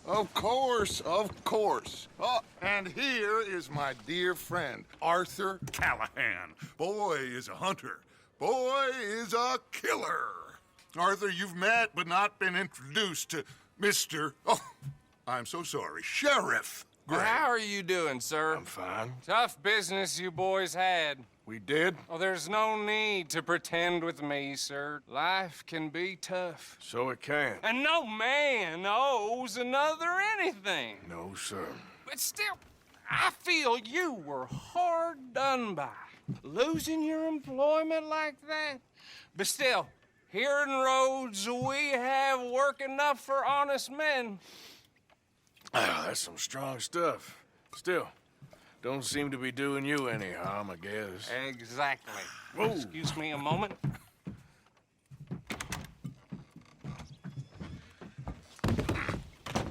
Of course, of course. Oh, and here is my dear friend, Arthur Callahan. Boy is a hunter. Boy is a killer. Arthur, you've met but not been introduced to Mr. Oh, I'm so sorry, Sheriff Gray. How are you doing, sir? I'm fine. Tough business you boys had. We did? Oh, there's no need to pretend with me, sir. Life can be tough. So it can. And no man owes another anything. No, sir. But still, I feel you were hard done by. Losing your employment like that. But still, here in Rhodes, we have work enough for honest men. Ah, that's some strong stuff. Still, don't seem to be doing you any harm, I guess. Exactly. Whoa. Excuse me a moment.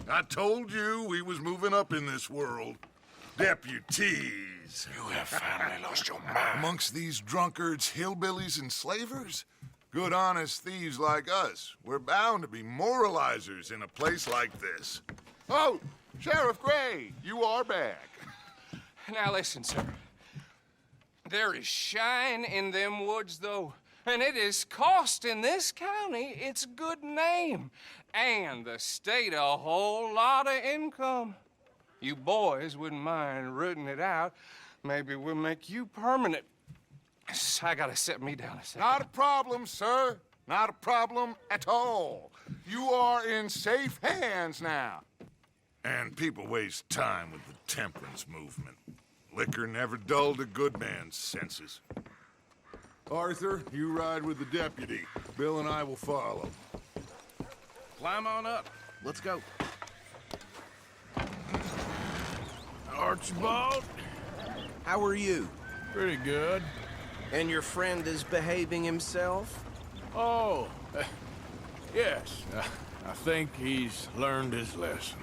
I told you we was moving up in this world. Deputies. You have finally lost your mind. Amongst these drunkards, hillbillies, and slavers? Good, honest thieves like us. We're bound to be moralizers in a place like this. Oh, Sheriff Gray, you are back. Now listen, sir. There is shine in them woods, though, and it is costing this county its good name and the state a whole lot of income. You boys wouldn't mind rooting it out. Maybe we'll make you permanent. I gotta set me down a second. Not a problem, sir. Not a problem at all. You are in safe hands now. And people waste time with the temperance movement. Liquor never dulled a good man's senses. Arthur, you ride with the deputy. Bill and I will follow. Climb on up. Let's go. Archibald? How are you? Pretty good. And your friend is behaving himself? Oh, yes. I think he's learned his lesson.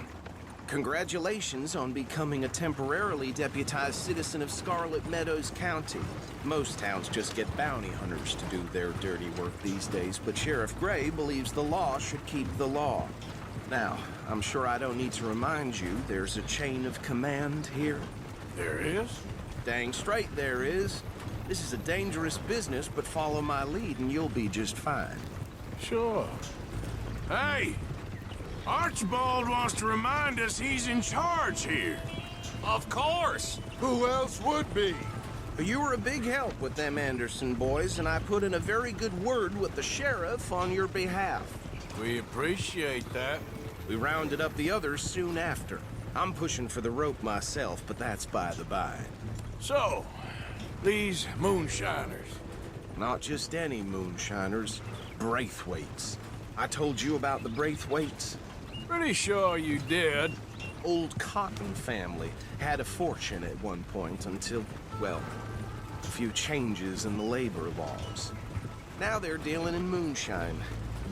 Congratulations on becoming a temporarily deputized citizen of Scarlet Meadows County. Most towns just get bounty hunters to do their dirty work these days, but Sheriff Gray believes the law should keep the law. Now, I'm sure I don't need to remind you there's a chain of command here. There is? Dang straight there is. This is a dangerous business, but follow my lead and you'll be just fine. Sure. Hey! Archibald wants to remind us he's in charge here. Of course. Who else would be? You were a big help with them Anderson boys, and I put in a very good word with the sheriff on your behalf. We appreciate that. We rounded up the others soon after. I'm pushing for the rope myself, but that's by the by. So, these moonshiners. Not just any moonshiners, Braithwaites. I told you about the Braithwaites? Pretty sure you did. Old Cotton family had a fortune at one point until, well, a few changes in the labor laws. Now they're dealing in moonshine.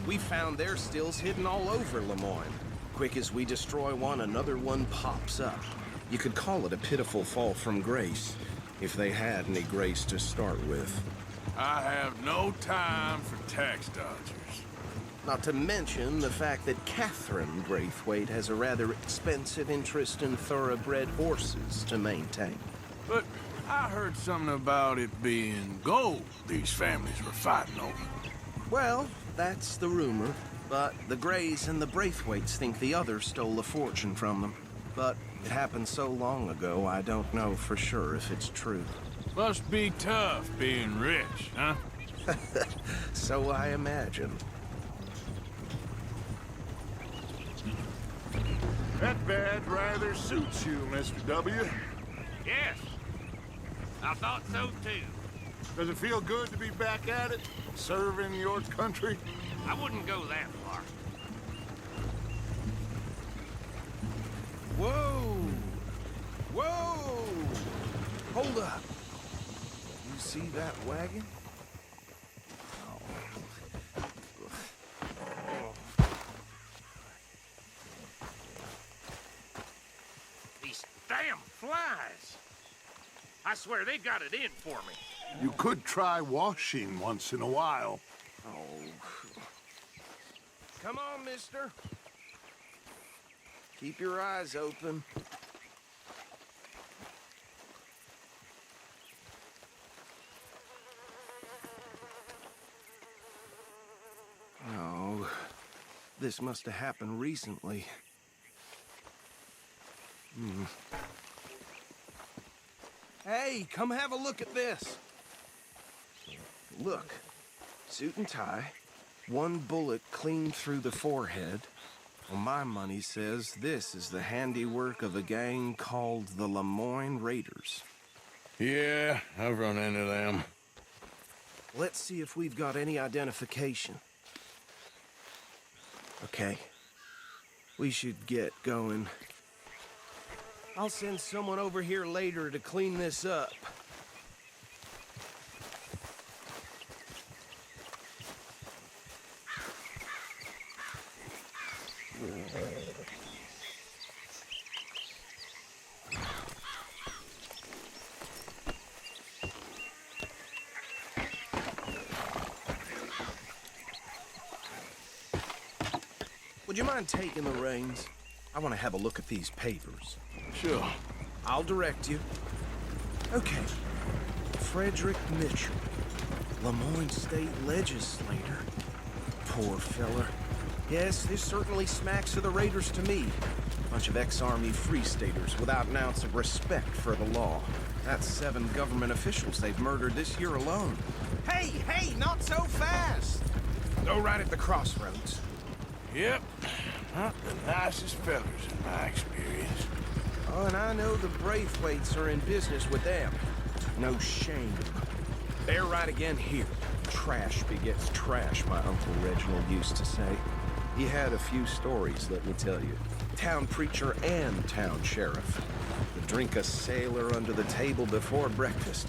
We found their stills hidden all over Lemoyne. Quick as we destroy one, another one pops up. You could call it a pitiful fall from grace, if they had any grace to start with. I have no time for tax dodgers. Not to mention the fact that Catherine Braithwaite has a rather expensive interest in thoroughbred horses to maintain. But I heard something about it being gold these families were fighting over. Well, that's the rumor. But the Grays and the Braithwaites think the others stole a fortune from them. But it happened so long ago, I don't know for sure if it's true. Must be tough being rich, huh? So I imagine. That badge rather suits you, Mr. W. Yes, I thought so too. Does it feel good to be back at it, serving your country? I wouldn't go that far. Whoa! Whoa! Hold up. You see that wagon? These damn flies. I swear they got it in for me. You could try washing once in a while. Oh. Come on, mister. Keep your eyes open. Oh, this must have happened recently. Hey, come have a look at this. Look, suit and tie, one bullet clean through the forehead. Well, my money says this is the handiwork of a gang called the Lemoyne Raiders. Yeah, I've run into them. Let's see if we've got any identification. Okay. We should get going. I'll send someone over here later to clean this up. Would you mind taking the reins? I want to have a look at these papers. Sure. I'll direct you. Okay. Frederick Mitchell, Lemoyne State Legislator. Poor fella. Yes, this certainly smacks of the Raiders to me. Bunch of ex-Army Free Staters without an ounce of respect for the law. That's 7 government officials they've murdered this year alone. Hey, hey, not so fast! Go right at the crossroads. Yep. Not the nicest fellas in my experience. Oh, and I know the Braithwaites are in business with them. No shame. They're right again here. Trash begets trash, my Uncle Reginald used to say. He had a few stories, let me tell you. Town preacher and town sheriff. Would drink a sailor under the table before breakfast.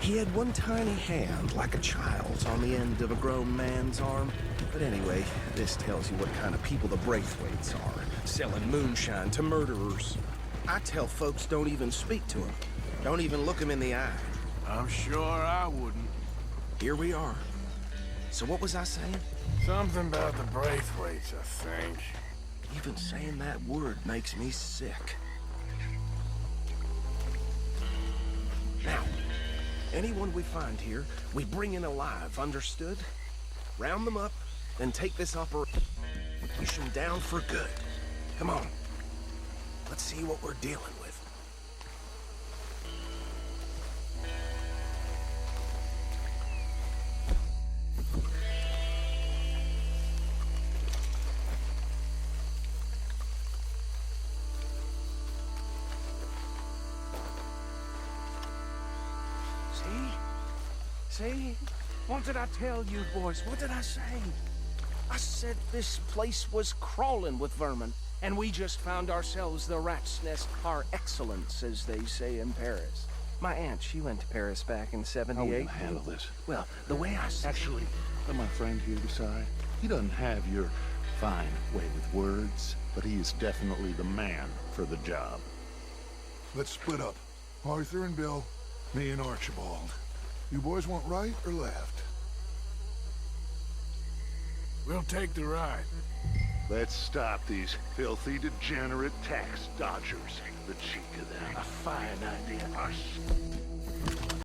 He had one tiny hand, like a child's, on the end of a grown man's arm. But anyway, this tells you what kind of people the Braithwaites are, selling moonshine to murderers. I tell folks don't even speak to them. Don't even look them in the eye. I'm sure I wouldn't. Here we are. So what was I saying? Something about the Braithwaites, I think. Even saying that word makes me sick. Now, anyone we find here, we bring in alive, understood? Round them up, then take this operation down for good. Come on. Let's see what we're dealing with. See? What did I tell you, boys? What did I say? I said this place was crawling with vermin, and we just found ourselves the rat's nest par excellence, as they say in Paris. My aunt, she went to Paris back in '78. How will you handle this? Well, the way I said... Actually, let my friend here decide. He doesn't have your fine way with words, but he is definitely the man for the job. Let's split up. Arthur and Bill, me and Archibald. You boys want right or left? We'll take the right. Let's stop these filthy, degenerate tax dodgers. The cheek of them. A fine idea. Us.